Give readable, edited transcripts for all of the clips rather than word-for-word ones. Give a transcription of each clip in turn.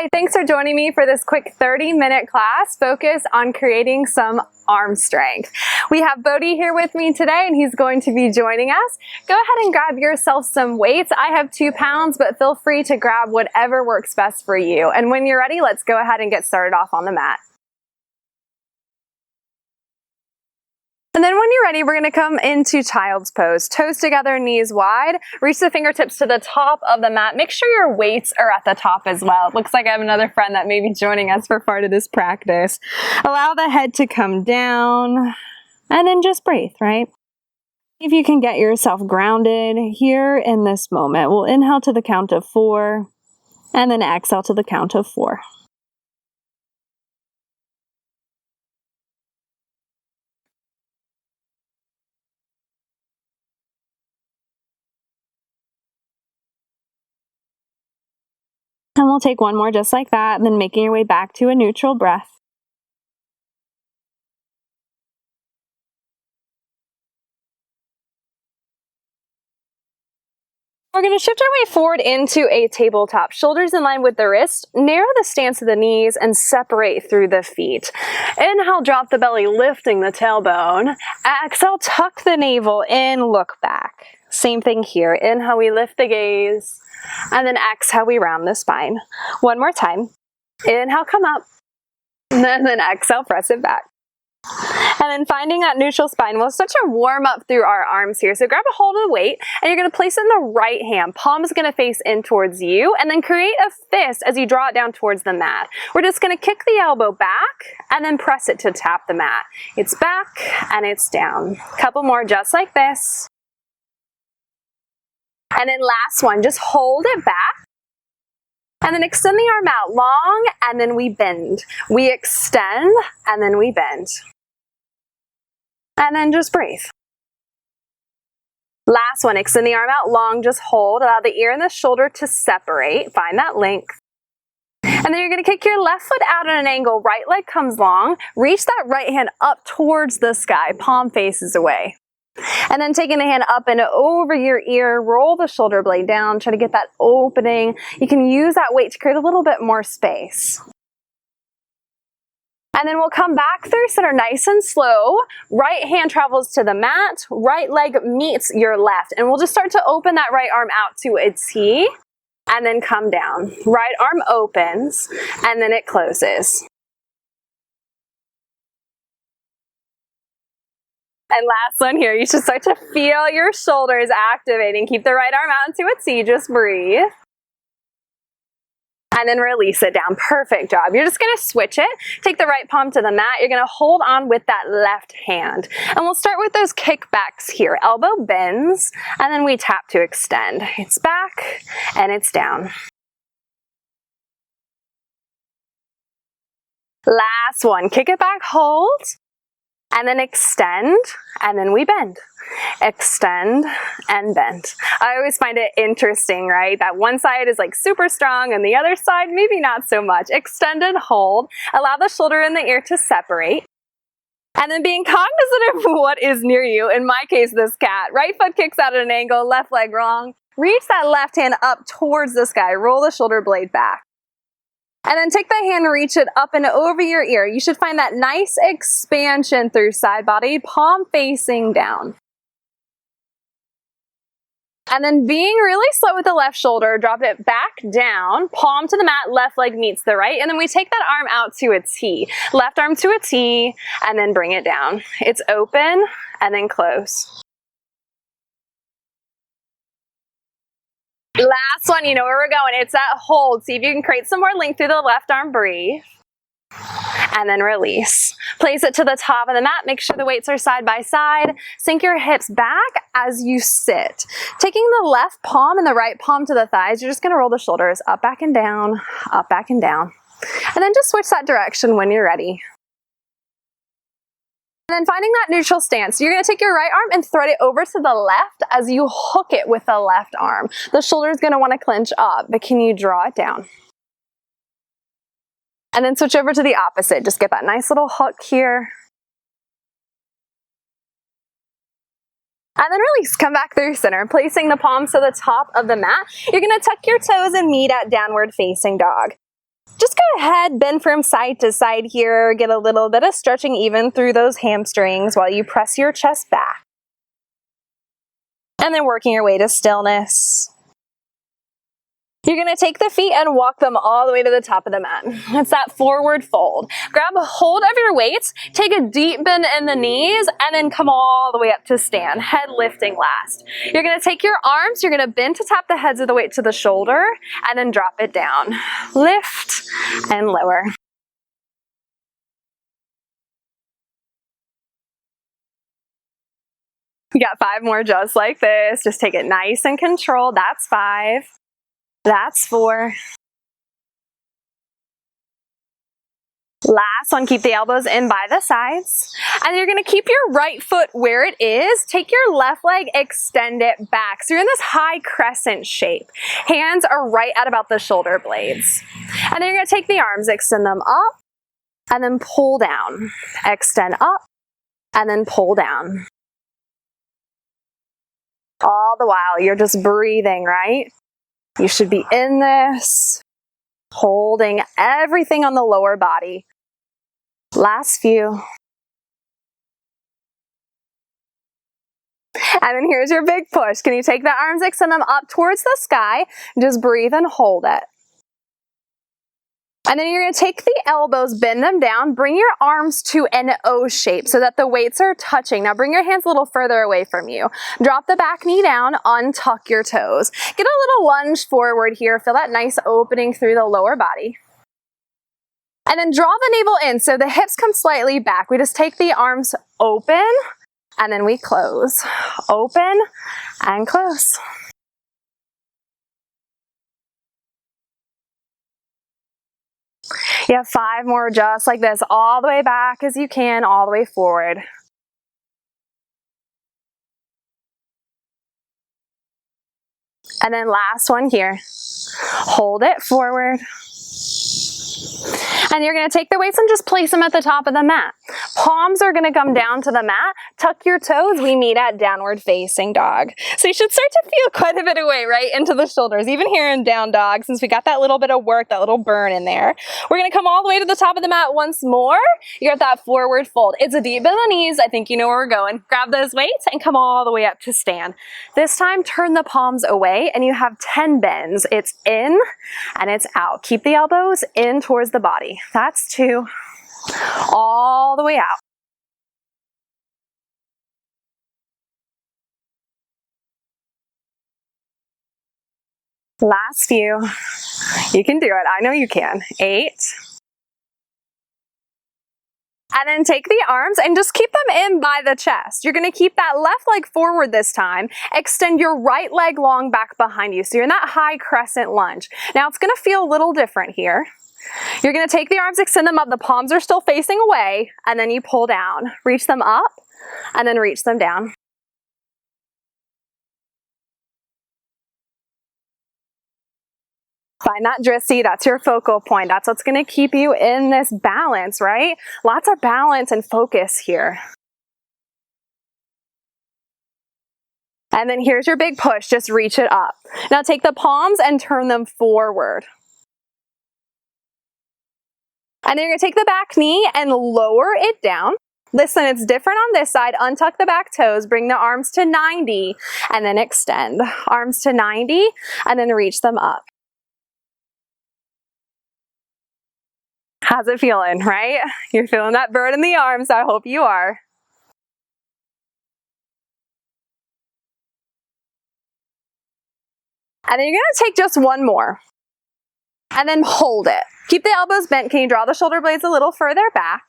Hi, thanks for joining me for this quick 30-minute class focused on creating some arm strength. We have Bodhi here with me today and he's going to be joining us. Go ahead and grab yourself some weights. I have 2 pounds, but feel free to grab whatever works best for you. And when you're ready, let's go ahead and get started off on the mat. And then when you're ready, we're going to come into child's pose. Toes together, knees wide. Reach the fingertips to the top of the mat. Make sure your weights are at the top as well. It looks like I have another friend that may be joining us for part of this practice. Allow the head to come down and then just breathe, right? If you can get yourself grounded here in this moment, we'll inhale to the count of 4 and then exhale to the count of 4. And we'll take one more just like that, and then making your way back to a neutral breath. We're going to shift our way forward into a tabletop. Shoulders in line with the wrist. Narrow the stance of the knees and separate through the feet. Inhale, drop the belly, lifting the tailbone. Exhale, tuck the navel in, look back. Same thing here. Inhale, we lift the gaze. And then exhale, we round the spine. One more time. Inhale, come up. And then exhale, press it back. And then finding that neutral spine, we'll start to warm up through our arms here. So grab a hold of the weight and you're going to place it in the right hand. Palm is going to face in towards you and then create a fist as you draw it down towards the mat. We're just going to kick the elbow back and then press it to tap the mat. It's back and it's down. Couple more just like this. And then last one, just hold it back. And then extend the arm out long, and then we bend. We extend, and then we bend. And then just breathe. Last one, extend the arm out long, just hold. Allow the ear and the shoulder to separate. Find that length. And then you're going to kick your left foot out at an angle. Right leg comes long. Reach that right hand up towards the sky. Palm faces away. And then taking the hand up and over your ear, roll the shoulder blade down, try to get that opening. You can use that weight to create a little bit more space. And then we'll come back through center nice and slow. Right hand travels to the mat, right leg meets your left. And we'll just start to open that right arm out to a T and then come down. Right arm opens and then it closes. And last one here, you should start to feel your shoulders activating. Keep the right arm out into a T, just breathe. And then release it down. Perfect job. You're just going to switch it. Take the right palm to the mat. You're going to hold on with that left hand. And we'll start with those kickbacks here. Elbow bends, and then we tap to extend. It's back, and it's down. Last one. Kick it back, hold. And then extend, and then we bend. Extend and bend. I always find it interesting, right? That one side is like super strong and the other side maybe not so much. Extend and hold. Allow the shoulder and the ear to separate. And then being cognizant of what is near you, in my case, this cat. Right foot kicks out at an angle, left leg wrong. Reach that left hand up towards the sky. Roll the shoulder blade back. And then take the hand and reach it up and over your ear. You should find that nice expansion through side body, palm facing down. And then being really slow with the left shoulder, drop it back down, palm to the mat, left leg meets the right, and then we take that arm out to a T. Left arm to a T, and then bring it down. It's open, and then close. Last one, you know where we're going. It's that hold. See if you can create some more length through the left arm. Breathe. And then release. Place it to the top of the mat. Make sure the weights are side by side. Sink your hips back as you sit. Taking the left palm and the right palm to the thighs, you're just going to roll the shoulders up, back, and down, up, back, and down. And then just switch that direction when you're ready. And then finding that neutral stance, you're going to take your right arm and thread it over to the left as you hook it with the left arm. The shoulder is going to want to clench up, but can you draw it down? And then switch over to the opposite. Just get that nice little hook here. And then release. Come back through center. Placing the palms to the top of the mat. You're going to tuck your toes and meet at downward facing dog. Just go ahead, bend from side to side here, get a little bit of stretching even through those hamstrings while you press your chest back. And then working your way to stillness. You're going to take the feet and walk them all the way to the top of the mat. It's that forward fold. Grab a hold of your weights, take a deep bend in the knees, and then come all the way up to stand, head lifting last. You're going to take your arms, you're going to bend to tap the heads of the weight to the shoulder, and then drop it down. Lift and lower. You got 5 more just like this. Just take it nice and controlled. That's 5. That's 4. Last one, keep the elbows in by the sides. And you're going to keep your right foot where it is. Take your left leg, extend it back. So you're in this high crescent shape. Hands are right at about the shoulder blades. And then you're going to take the arms, extend them up, and then pull down. Extend up, and then pull down. All the while, you're just breathing, right? You should be in this, holding everything on the lower body. Last few. And then here's your big push. Can you take the arms, extend them up towards the sky? Just breathe and hold it. And then you're going to take the elbows, bend them down, bring your arms to an O shape so that the weights are touching. Now bring your hands a little further away from you. Drop the back knee down, untuck your toes. Get a little lunge forward here. Feel that nice opening through the lower body. And then draw the navel in so the hips come slightly back. We just take the arms open and then we close. Open and close. You have 5 more just like this, all the way back as you can, all the way forward. And then last one here. Hold it forward. And you're going to take the weights and just place them at the top of the mat. Palms are going to come down to the mat. Tuck your toes. We meet at downward facing dog. So you should start to feel quite a bit of weight right into the shoulders, even here in down dog, since we got that little bit of work, that little burn in there. We're going to come all the way to the top of the mat once more. You got that forward fold. It's a deep bend in the knees. I think you know where we're going. Grab those weights and come all the way up to stand. This time, turn the palms away and you have 10 bends. It's in and it's out. Keep the elbows in towards the body. That's 2. All the way out. Last few. You can do it. I know you can. 8. And then take the arms and just keep them in by the chest. You're going to keep that left leg forward this time. Extend your right leg long back behind you. So you're in that high crescent lunge. Now it's going to feel a little different here. You're going to take the arms, extend them up. The palms are still facing away. And then you pull down. Reach them up and then reach them down. Find that drissy, that's your focal point. That's what's going to keep you in this balance, right? Lots of balance and focus here. And then here's your big push, just reach it up. Now take the palms and turn them forward. And then you're going to take the back knee and lower it down. Listen, it's different on this side. Untuck the back toes, bring the arms to 90, and then extend. Arms to 90, and then reach them up. How's it feeling, right? You're feeling that burn in the arms. I hope you are. And then you're going to take just one more. And then hold it. Keep the elbows bent. Can you draw the shoulder blades a little further back?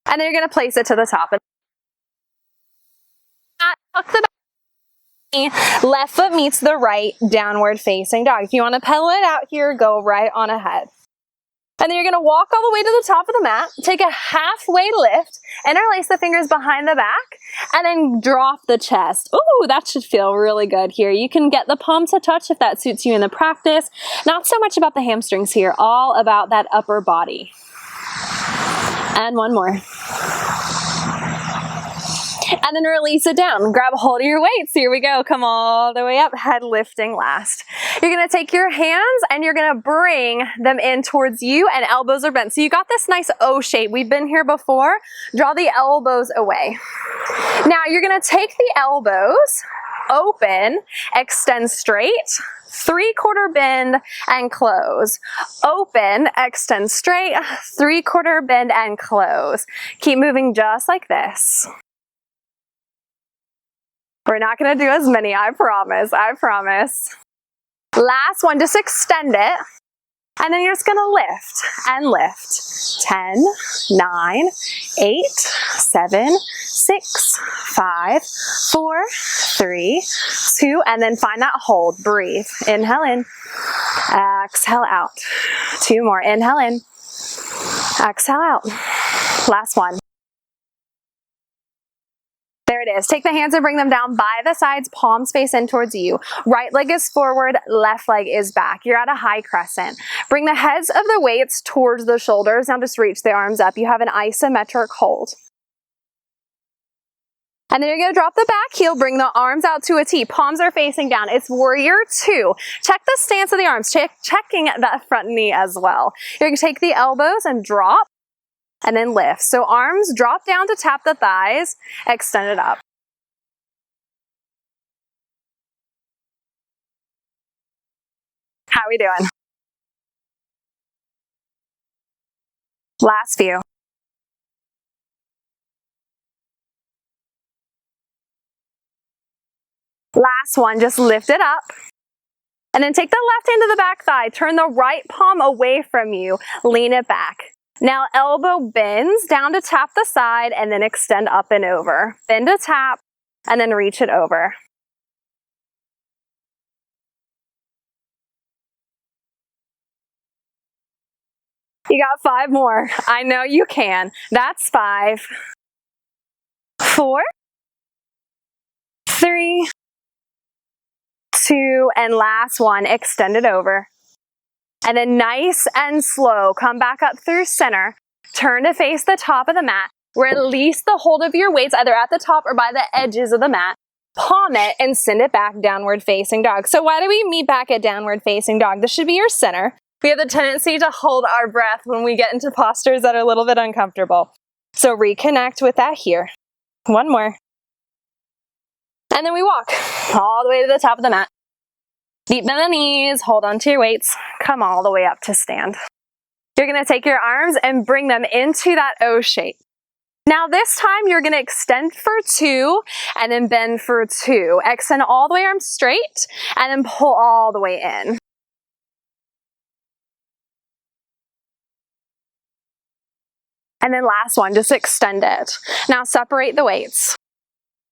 And then you're going to place it to the top. Tuck the back. Left foot meets the right, downward facing dog. If you want to pedal it out here, go right on ahead. And then you're going to walk all the way to the top of the mat, take a halfway lift, interlace the fingers behind the back, and then drop the chest. Ooh, that should feel really good here. You can get the palms to touch if that suits you in the practice. Not so much about the hamstrings here, all about that upper body. And one more. And then release it down. Grab a hold of your weights. Here we go. Come all the way up. Head lifting last. You're going to take your hands and you're going to bring them in towards you, and elbows are bent. So you got this nice O shape. We've been here before. Draw the elbows away. Now you're going to take the elbows, open, extend straight, 3/4 bend and close. Open, extend straight, 3/4 bend and close. Keep moving just like this. We're not going to do as many, I promise, I promise. Last one, just extend it. And then you're just going to lift and lift. 10, 9, 8, 7, 6, 5, 4, 3, 2, and then find that hold. Breathe. Inhale in. Exhale out. 2 more. Inhale in. Exhale out. Last one. There it is. Take the hands and bring them down by the sides, palms face in towards you. Right leg is forward, left leg is back. You're at a high crescent. Bring the heads of the weights towards the shoulders. Now just reach the arms up. You have an isometric hold. And then you're going to drop the back heel, bring the arms out to a T. Palms are facing down. It's warrior 2. Check the stance of the arms, checking that front knee as well. You're going to take the elbows and drop. And then lift. So arms drop down to tap the thighs, extend it up. How are we doing? Last few. Last one, just lift it up. And then take the left hand to the back thigh, turn the right palm away from you, lean it back. Now elbow bends down to tap the side and then extend up and over. Bend to tap and then reach it over. You got 5 more. I know you can. That's 5, 4, 3, 2, and last one. Extend it over. And then nice and slow, come back up through center, turn to face the top of the mat, release the hold of your weights either at the top or by the edges of the mat, palm it and send it back, downward facing dog. So why do we meet back at downward facing dog? This should be your center. We have the tendency to hold our breath when we get into postures that are a little bit uncomfortable. So reconnect with that here. 1 more. And then we walk all the way to the top of the mat. Deep bend the knees, hold on to your weights, come all the way up to stand. You're going to take your arms and bring them into that O shape. Now this time you're going to extend for 2 and then bend for 2. Extend all the way, arms straight, and then pull all the way in. And then last one, just extend it. Now separate the weights.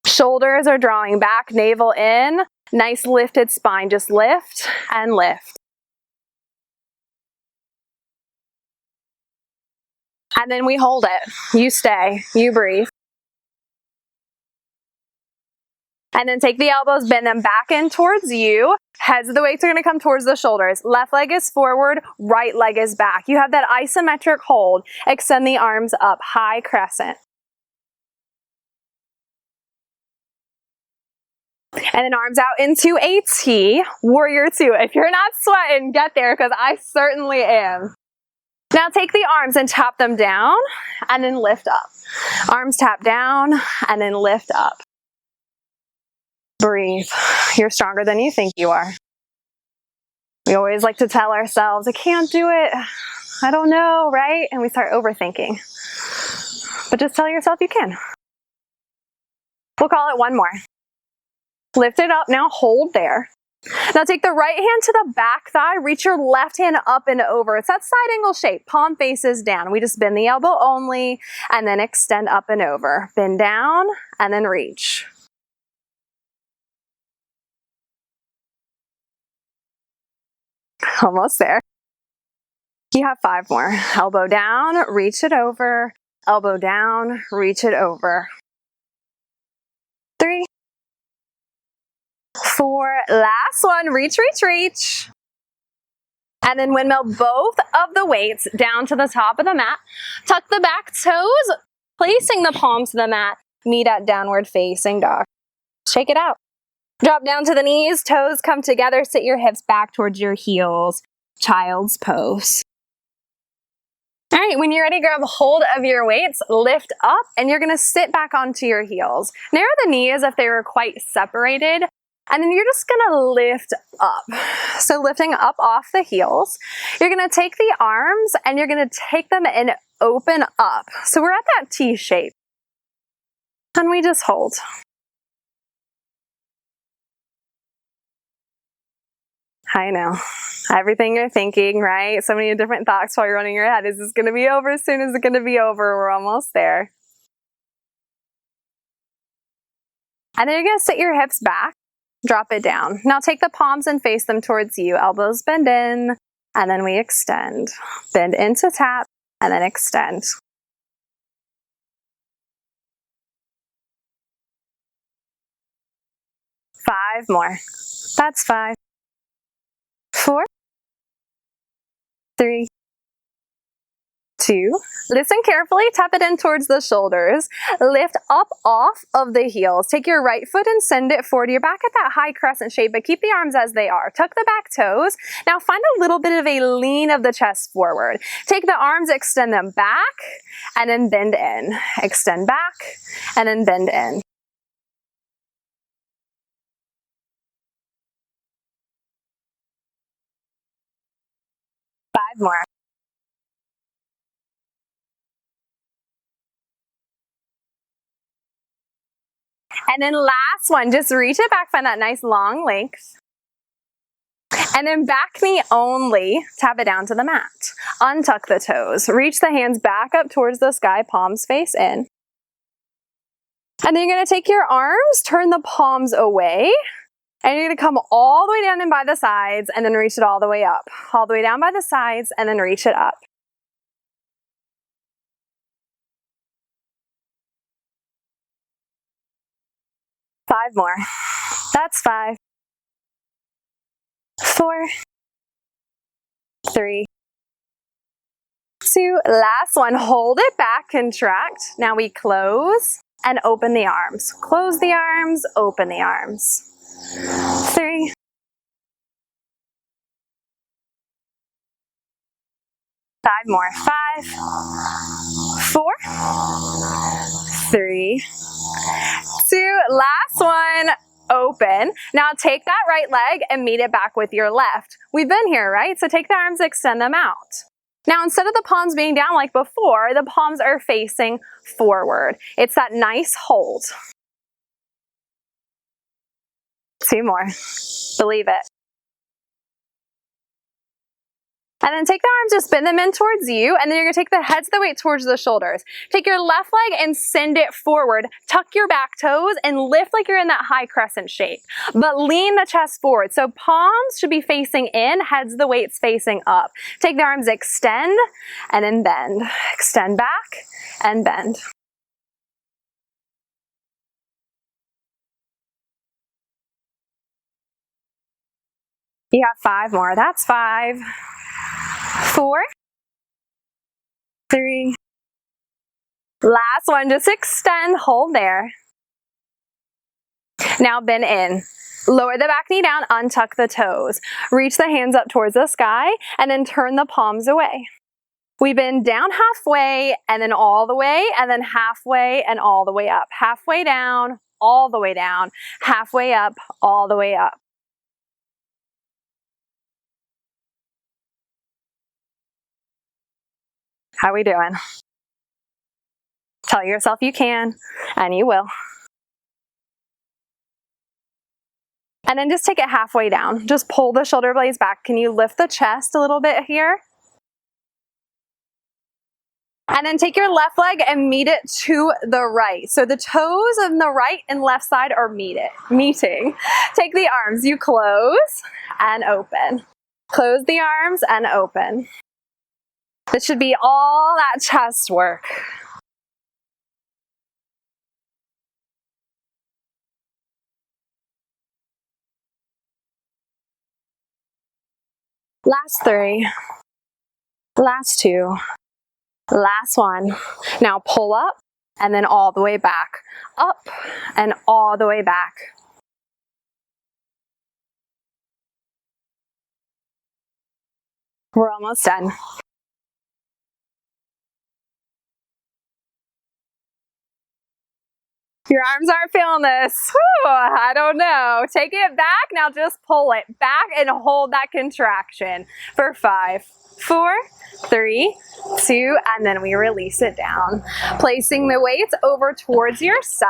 Shoulders are drawing back, navel in. Nice lifted spine, just lift and lift. And then we hold it. You stay, you breathe. And then take the elbows, bend them back in towards you. Heads of the weights are going to come towards the shoulders. Left leg is forward, right leg is back. You have that isometric hold. Extend the arms up, high crescent. And then arms out into a T, warrior 2. If you're not sweating, get there because I certainly am. Now take the arms and tap them down and then lift up. Arms tap down and then lift up. Breathe. You're stronger than you think you are. We always like to tell ourselves, I can't do it. I don't know, right? And we start overthinking. But just tell yourself you can. We'll call it 1 more. Lift it up, now hold there. Now take the right hand to the back thigh, reach your left hand up and over. It's that side angle shape, palm faces down. We just bend the elbow only and then extend up and over. Bend down and then reach. Almost there. You have 5 more. Elbow down, reach it over. Elbow down, reach it over. 3, 4, last one, reach, reach, reach. And then windmill both of the weights down to the top of the mat. Tuck the back toes, placing the palms to the mat. meet at downward facing dog. Shake it out. Drop down to the knees, toes come together, sit your hips back towards your heels. Child's pose. All right, when you're ready, grab hold of your weights, lift up, and you're gonna sit back onto your heels. Narrow the knees if they were quite separated, and then you're just gonna lift up. So lifting up off the heels, you're gonna take the arms and you're gonna take them and open up. So we're at that T shape. And we just hold. I know. Everything you're thinking, right? So many different thoughts while you're running your head. Is this going to be over soon? Is it going to be over? We're almost there. And then you're going to sit your hips back, drop it down. Now take the palms and face them towards you. Elbows bend in, and then we extend. Bend into tap, and then extend. Five more. That's 5, 4, 3, 2. Listen carefully, tap it in towards the shoulders. Lift up off of the heels. Take your right foot and send it forward. You're back at that high crescent shape, but keep the arms as they are. Tuck the back toes. Now find a little bit of a lean of the chest forward. Take the arms, extend them back, and then bend in. Extend back, and then bend in. Five more. And then last one, just reach it back, find that nice long length. And then back knee only, tap it down to the mat. Untuck the toes, reach the hands back up towards the sky, palms face in. And then you're gonna take your arms, turn the palms away, and you're gonna come all the way down and by the sides, and then reach it all the way up. All the way down by the sides, and then reach it up. Five more. That's 5, 4, 3, 2. Last one. Hold it back, contract. Now we close and open the arms. Close the arms, open the arms. 3, 5 more. 5, 4, 3, 2. Last one. Open. Now take that right leg and meet it back with your left. We've been here, right? So take the arms, extend them out. Now instead of the palms being down like before, the palms are facing forward. It's that nice hold. 2 more. Believe it. And then take the arms, just spin them in towards you, and then you're gonna take the heads of the weight towards the shoulders. Take your left leg and send it forward. Tuck your back toes and lift like you're in that high crescent shape. But lean the chest forward. So palms should be facing in, heads of the weights facing up. Take the arms, extend, and then bend. Extend back and bend. You have 5 more. That's 5, 4, 3. Last one, just extend, hold there. Now bend in. Lower the back knee down, untuck the toes. Reach the hands up towards the sky, and then turn the palms away. We bend down halfway, and then all the way, and then halfway, and all the way up. Halfway down, all the way down. Halfway up, all the way up. How we doing? Tell yourself you can, and you will. And then just take it halfway down. Just pull the shoulder blades back. Can you lift the chest a little bit here? And then take your left leg and meet it to the right. So the toes on the right and left side are meeting. Take the arms, you close and open. Close the arms and open. This should be all that chest work. Last 3, last 2, last 1. Now pull up and then all the way back, up and all the way back. We're almost done. Your arms aren't feeling this. Whew, I don't know. Take it back. Now just pull it back and hold that contraction for 5, 4, 3, 2, and then we release it down. Placing the weights over towards your side,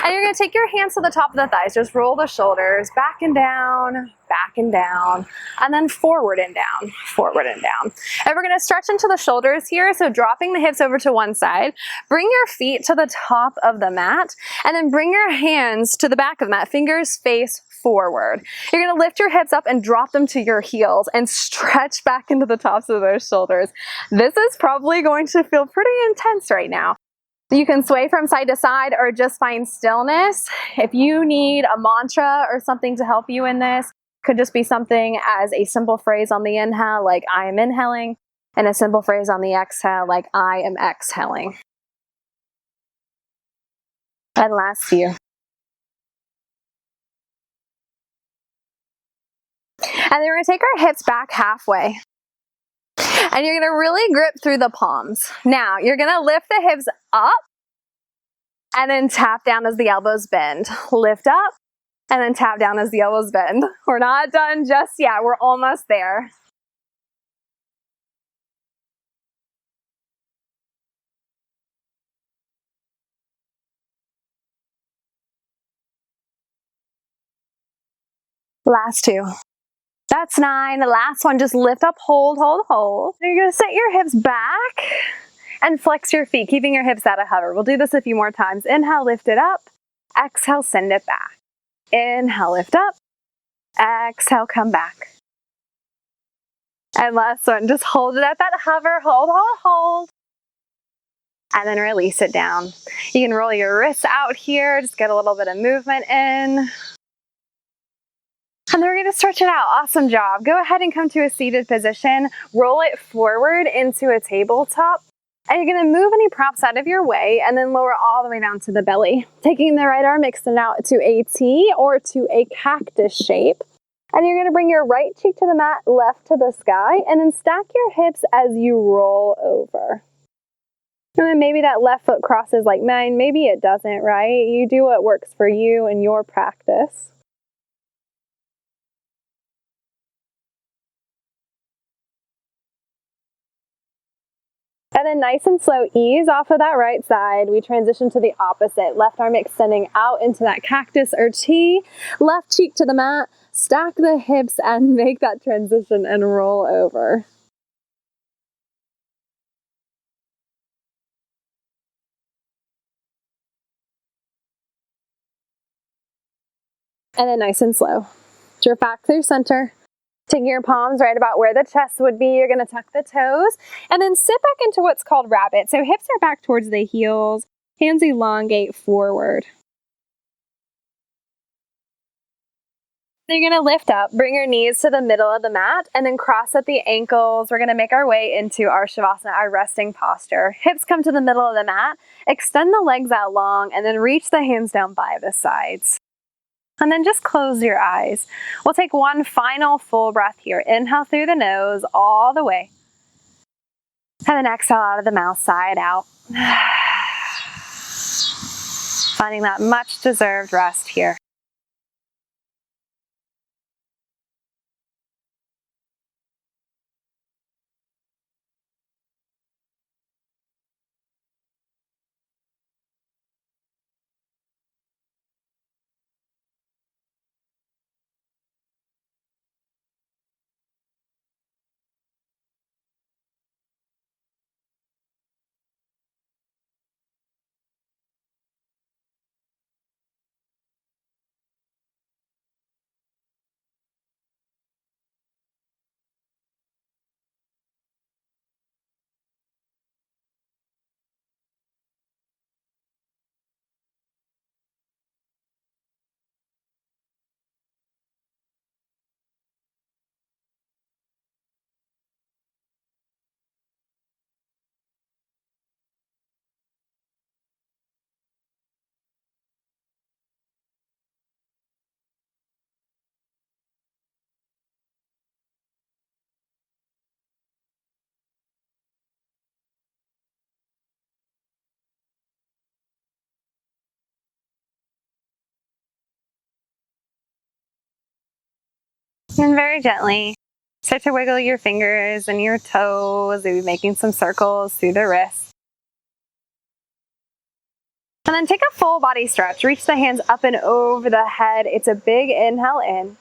and you're going to take your hands to the top of the thighs. Just roll the shoulders back and down, and then forward and down, forward and down. And we're going to stretch into the shoulders here, so dropping the hips over to one side. Bring your feet to the top of the mat, and then bring your hands to the back of the mat, fingers face forward. You're going to lift your hips up and drop them to your heels and stretch back into the tops of those shoulders. This is probably going to feel pretty intense right now. You can sway from side to side or just find stillness. If you need a mantra or something to help you in this, could just be something as a simple phrase on the inhale, like I am inhaling, and a simple phrase on the exhale, like I am exhaling. And last few. And then we're going to take our hips back halfway. And you're going to really grip through the palms. Now, you're going to lift the hips up and then tap down as the elbows bend. Lift up and then tap down as the elbows bend. We're not done just yet. We're almost there. Last 2. That's 9. The last one, just lift up, hold, hold, hold. You're going to set your hips back and flex your feet, keeping your hips at a hover. We'll do this a few more times. Inhale, lift it up. Exhale, send it back. Inhale, lift up. Exhale, come back. And last one, just hold it at that hover, hold, hold, hold. And then release it down. You can roll your wrists out here, just get a little bit of movement in. And then we're going to stretch it out. Awesome job. Go ahead and come to a seated position. Roll it forward into a tabletop. And you're going to move any props out of your way and then lower all the way down to the belly. Taking the right arm, extend out to a T or to a cactus shape. And you're going to bring your right cheek to the mat, left to the sky, and then stack your hips as you roll over. And then maybe that left foot crosses like mine. Maybe it doesn't, right? You do what works for you and your practice. And then nice and slow, ease off of that right side. We transition to the opposite. Left arm extending out into that cactus or T. Left cheek to the mat. Stack the hips and make that transition and roll over. And then nice and slow. Drift back through center. Taking your palms right about where the chest would be. You're going to tuck the toes and then sit back into what's called rabbit. So hips are back towards the heels. Hands elongate forward. So you're going to lift up, bring your knees to the middle of the mat, and then cross at the ankles. We're going to make our way into our Shavasana, our resting posture. Hips come to the middle of the mat, extend the legs out long, and then reach the hands down by the sides. And then just close your eyes. We'll take one final full breath here. Inhale through the nose all the way. And then exhale out of the mouth, side out. Finding that much deserved rest here. And very gently, start to wiggle your fingers and your toes, maybe making some circles through the wrists. And then take a full body stretch. Reach the hands up and over the head. It's a big inhale in.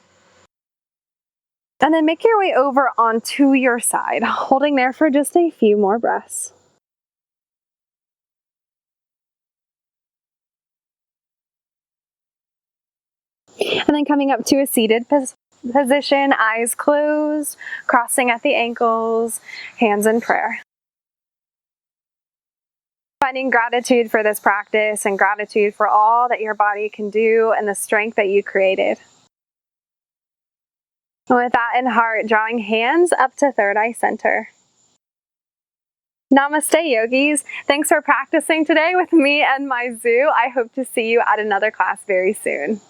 And then make your way over onto your side, holding there for just a few more breaths. And then coming up to a seated position, eyes closed, crossing at the ankles, hands in prayer. Finding gratitude for this practice and gratitude for all that your body can do and the strength that you created. With that in heart, drawing hands up to third eye center. Namaste, yogis. Thanks for practicing today with me and my zoo. I hope to see you at another class very soon.